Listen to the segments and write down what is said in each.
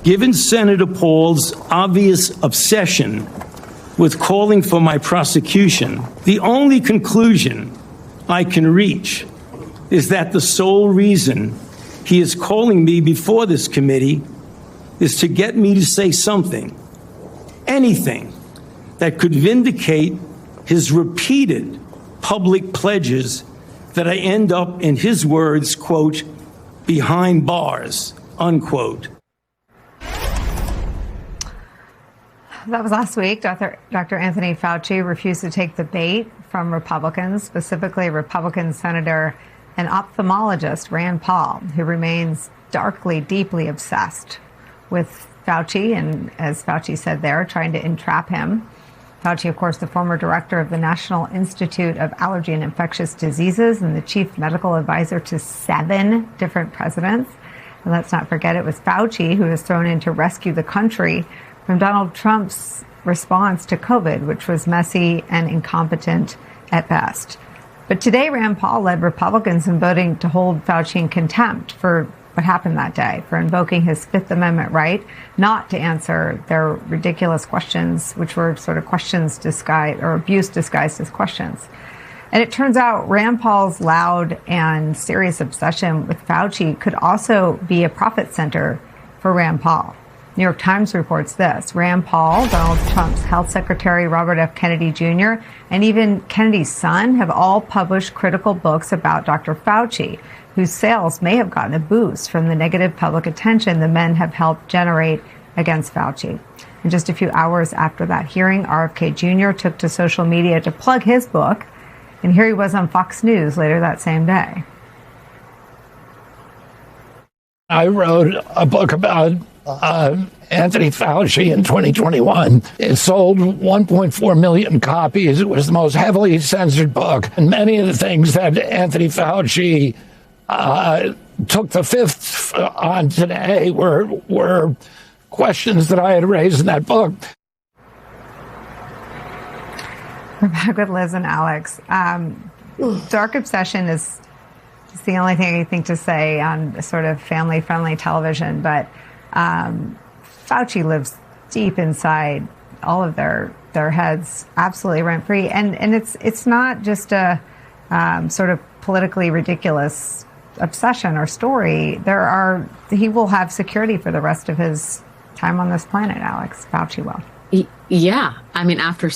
Given Senator Paul's obvious obsession with calling for my prosecution, the only conclusion I can reach is that the sole reason he is calling me before this committee is to get me to say something, anything, that could vindicate his repeated public pledges that I end up, in his words, quote, behind bars, unquote. That was last week. Dr. Anthony Fauci refused to take the bait from Republicans, specifically Republican Senator and ophthalmologist Rand Paul, who remains darkly, deeply obsessed with Fauci and, as Fauci said there, trying to entrap him. Fauci, of course, the former director of the National Institute of Allergy and Infectious Diseases and the chief medical advisor to 7 different presidents. And let's not forget, it was Fauci who was thrown in to rescue the country from Donald Trump's response to COVID, which was messy and incompetent at best. But today, Rand Paul led Republicans in voting to hold Fauci in contempt for what happened that day, for invoking his Fifth Amendment right not to answer their ridiculous questions, which were sort of questions disguised or abuse disguised as questions. And it turns out Rand Paul's loud and serious obsession with Fauci could also be a profit center for Rand Paul. New York Times reports this. Rand Paul, Donald Trump's health secretary, Robert F. Kennedy Jr., and even Kennedy's son have all published critical books about Dr. Fauci, whose sales may have gotten a boost from the negative public attention the men have helped generate against Fauci. And just a few hours after that hearing, RFK Jr. took to social media to plug his book, and here he was on Fox News later that same day. I wrote a book about Anthony Fauci in 2021. It sold 1.4 million copies. It was the most heavily censored book. And many of the things that Anthony Fauci took the fifth on today were questions that I had raised in that book. We're back with Liz and Alex. Dark obsession is the only thing I think to say on sort of family-friendly television, but Fauci lives deep inside all of their heads, absolutely rent-free. And it's not just a sort of politically ridiculous obsession or story. He will have security for the rest of his time on this planet, Alex. Fauci will. Yeah. I mean, after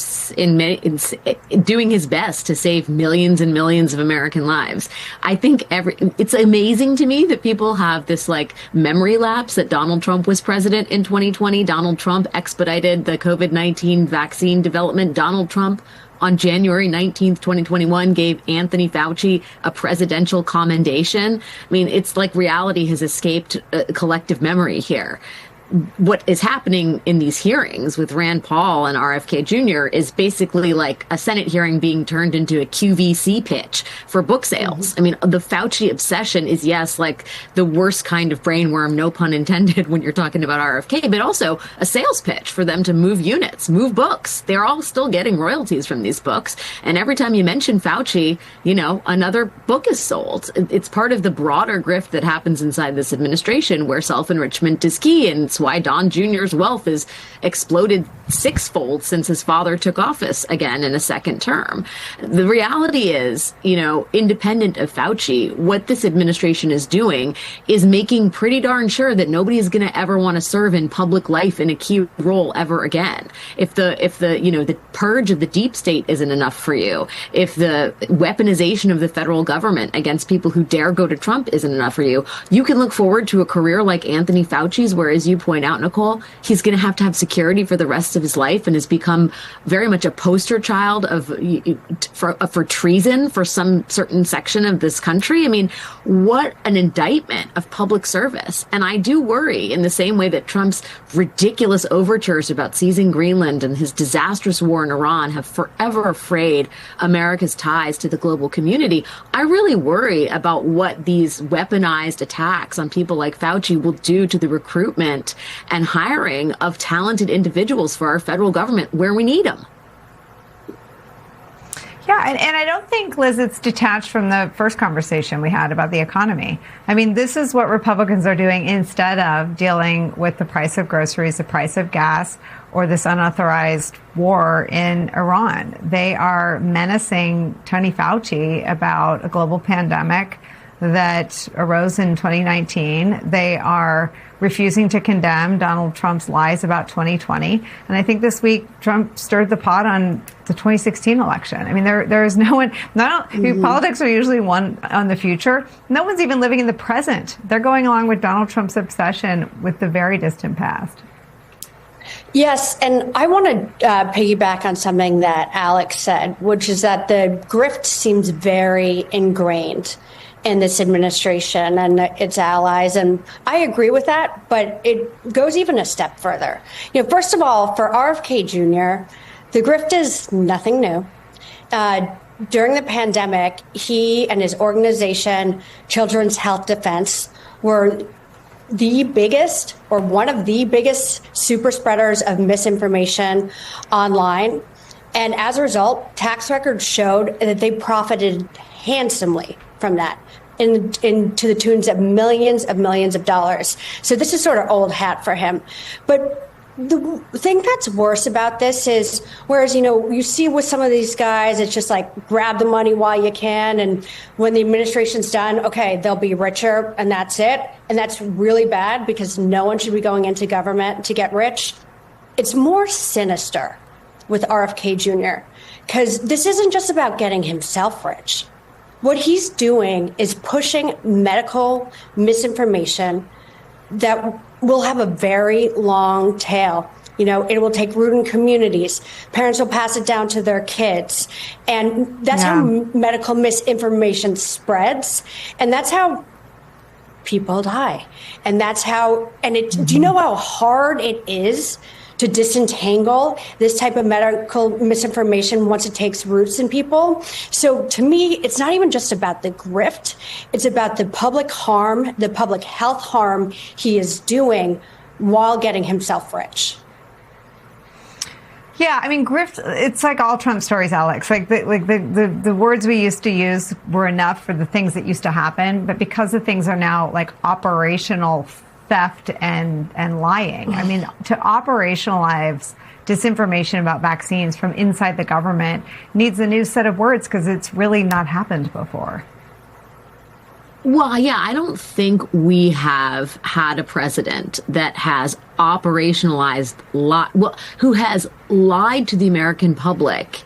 doing his best to save millions and millions of American lives, I think it's amazing to me that people have this like memory lapse that Donald Trump was president in 2020. Donald Trump expedited the COVID-19 vaccine development. Donald Trump on January 19th, 2021, gave Anthony Fauci a presidential commendation. I mean, it's like reality has escaped collective memory here. What is happening in these hearings with Rand Paul and RFK Jr. is basically like a Senate hearing being turned into a QVC pitch for book sales. Mm-hmm. I mean, the Fauci obsession is, yes, like the worst kind of brainworm, no pun intended, when you're talking about RFK, but also a sales pitch for them to move units, move books. They're all still getting royalties from these books. And every time you mention Fauci, you know, another book is sold. It's part of the broader grift that happens inside this administration where self-enrichment is key, and it's why Don Jr.'s wealth has exploded sixfold since his father took office again in a second term. The reality is, you know, independent of Fauci, what this administration is doing is making pretty darn sure that nobody is going to ever want to serve in public life in a key role ever again. If the you know, the purge of the deep state isn't enough for you, if the weaponization of the federal government against people who dare go to Trump isn't enough for you, you can look forward to a career like Anthony Fauci's, where, as you point out, Nicole, he's going to have security for the rest of his life and has become very much a poster child for treason for some certain section of this country. I mean, what an indictment of public service. And I do worry, in the same way that Trump's ridiculous overtures about seizing Greenland and his disastrous war in Iran have forever frayed America's ties to the global community, I really worry about what these weaponized attacks on people like Fauci will do to the recruitment and hiring of talented individuals for our federal government where we need them. Yeah, and I don't think, Liz, it's detached from the first conversation we had about the economy. I mean, this is what Republicans are doing instead of dealing with the price of groceries, the price of gas, or this unauthorized war in Iran. They are menacing Tony Fauci about a global pandemic that arose in 2019. They are refusing to condemn Donald Trump's lies about 2020. And I think this week Trump stirred the pot on the 2016 election. I mean, there is no one, politics are usually one on the future. No one's even living in the present. They're going along with Donald Trump's obsession with the very distant past. Yes, and I want to piggyback on something that Alex said, which is that the grift seems very ingrained in this administration and its allies. And I agree with that, but it goes even a step further. First of all, for RFK Jr., the grift is nothing new. During the pandemic, he and his organization, Children's Health Defense, were the biggest or one of the biggest super spreaders of misinformation online. And as a result, tax records showed that they profited handsomely from that into the tunes of millions of dollars. So this is sort of old hat for him. But the thing that's worse about this is, whereas, you see with some of these guys, it's just like grab the money while you can. And when the administration's done, okay, they'll be richer and that's it. And that's really bad because no one should be going into government to get rich. It's more sinister with RFK Jr. because this isn't just about getting himself rich. What he's doing is pushing medical misinformation that will have a very long tail. It will take root in communities. Parents will pass it down to their kids. And that's how medical misinformation spreads. And that's how people die. And that's how, do you know how hard it is to disentangle this type of medical misinformation once it takes roots in people? So to me, it's not even just about the grift. It's about the public harm, the public health harm he is doing while getting himself rich. Yeah, I mean, grift, it's like all Trump stories, Alex. Like the words we used to use were enough for the things that used to happen. But because the things are now like operational theft and lying. I mean, to operationalize disinformation about vaccines from inside the government needs a new set of words because it's really not happened before. Well, yeah, I don't think we have had a president that has operationalized, who has lied to the American public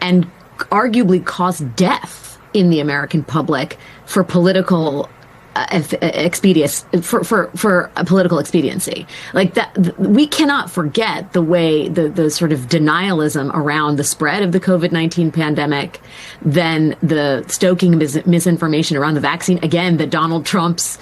and arguably caused death in the American public for political for a political expediency. Like that, we cannot forget the way the sort of denialism around the spread of the COVID-19 pandemic, then the stoking misinformation around the vaccine, again, that Donald Trump's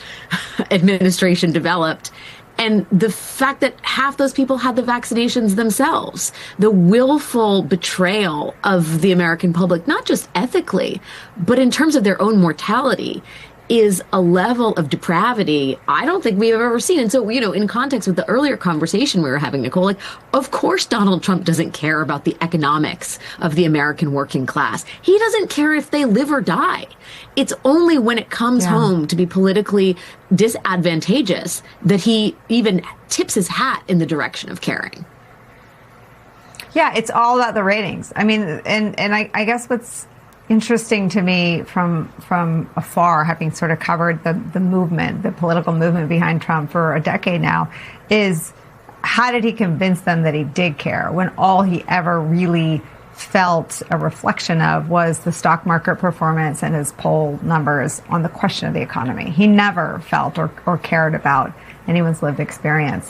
administration developed. And the fact that half those people had the vaccinations themselves, the willful betrayal of the American public, not just ethically, but in terms of their own mortality, is a level of depravity I don't think we've ever seen. And so, in context with the earlier conversation we were having, Nicole, like, of course Donald Trump doesn't care about the economics of the American working class. He doesn't care if they live or die. It's only when it comes home to be politically disadvantageous that he even tips his hat in the direction of caring. Yeah, it's all about the ratings. I mean, and I guess what's interesting to me from afar, having sort of covered the movement, the political movement behind Trump for a decade now, is how did he convince them that he did care when all he ever really felt a reflection of was the stock market performance and his poll numbers on the question of the economy. He never felt or cared about anyone's lived experience.